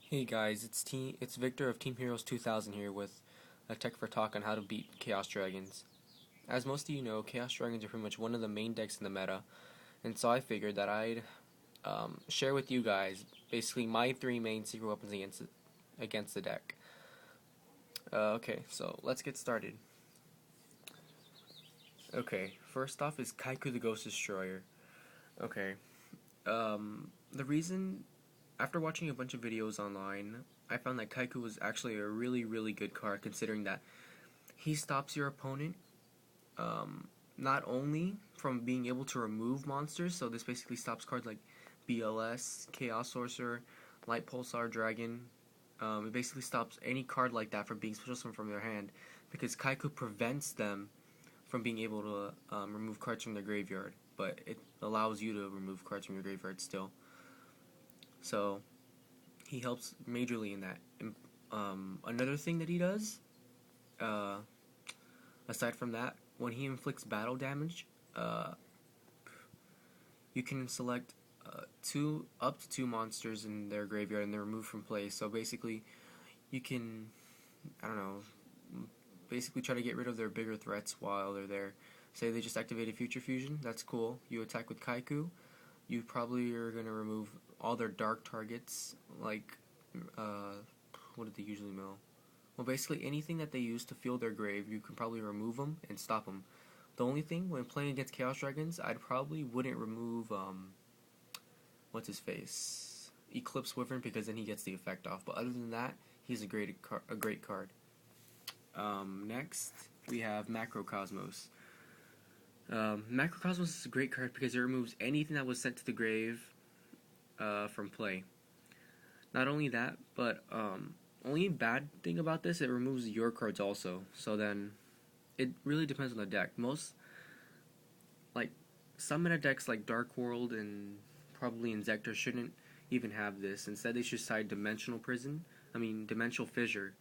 Hey guys, it's Victor of Team Heroes 2000 here with a tech for talk on how to beat Chaos Dragons. As most of you know, Chaos Dragons are pretty much one of the main decks in the meta, and so I figured that I'd share with you guys basically my three main secret weapons against the deck. Okay, so let's get started. Okay, first off is Kaiku the Ghost Destroyer. Okay, the reason after watching a bunch of videos online, I found that Kaiku was actually a really good card considering that he stops your opponent not only from being able to remove monsters, so this basically stops cards like BLS, Chaos Sorcerer, Light Pulsar Dragon. It basically stops any card like that from being special summoned from their hand because Kaiku prevents them from being able to remove cards from their graveyard, but it allows you to remove cards from your graveyard still. So he helps majorly in that. Another thing that he does, uh, aside from that, when he inflicts battle damage, you can select up to two monsters in their graveyard and they're removed from play. So basically, you can, I don't know, basically try to get rid of their bigger threats while they're there. Say they just activated Future Fusion, that's cool. You attack with Kaiku, you probably are going to remove all their dark targets, like, what did they usually mill? Well, basically anything that they use to fill their grave, you can probably remove them and stop them. The only thing, when playing against Chaos Dragons, I'd probably wouldn't remove, what's his face? Eclipse Wyvern, because then he gets the effect off. But other than that, he's a great card. Next, we have Macrocosmos. Macrocosmos is a great card because it removes anything that was sent to the grave from play. Not only that, but only bad thing about this, it removes your cards also. So then, it really depends on the deck. Most, like, some meta decks like Dark World and probably Inzektor shouldn't even have this. Instead, they should side Dimensional Fissure.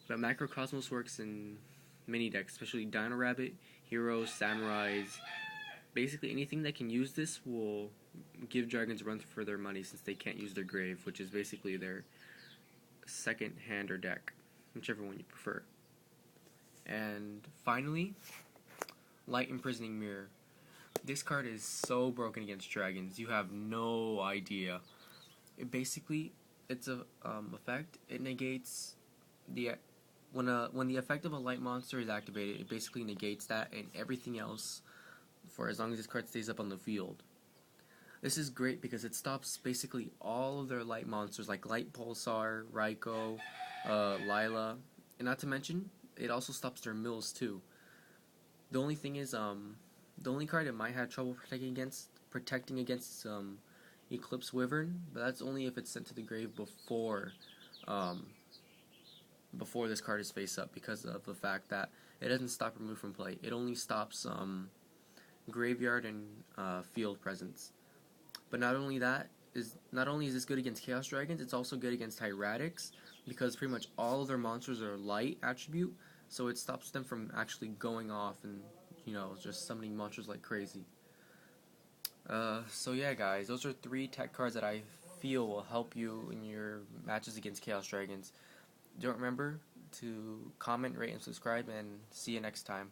But Macrocosmos works in many decks, especially Dino Rabbit, Heroes, Samurais. Basically, anything that can use this will give dragons a run for their money since they can't use their grave, which is basically their second hand or deck, whichever one you prefer. And finally, Light Imprisoning Mirror. This card is so broken against dragons, you have no idea. It's a effect. It negates the when the effect of a light monster is activated. It basically negates that and everything else for as long as this card stays up on the field. This is great because it stops basically all of their light monsters like Light Pulsar, Raikou, Lila, and not to mention it also stops their mills too. The only thing is, the only card it might have trouble protecting against Eclipse Wyvern, but that's only if it's sent to the grave um, before this card is face up, because of the fact that it doesn't stop remove from play. It only stops graveyard and field presence. But not only is this good against Chaos Dragons, it's also good against Hieratics because pretty much all of their monsters are light attribute, so it stops them from actually going off and just summoning monsters like crazy. So yeah, guys, those are three tech cards that I feel will help you in your matches against Chaos Dragons. Don't remember to comment, rate, and subscribe, and see you next time.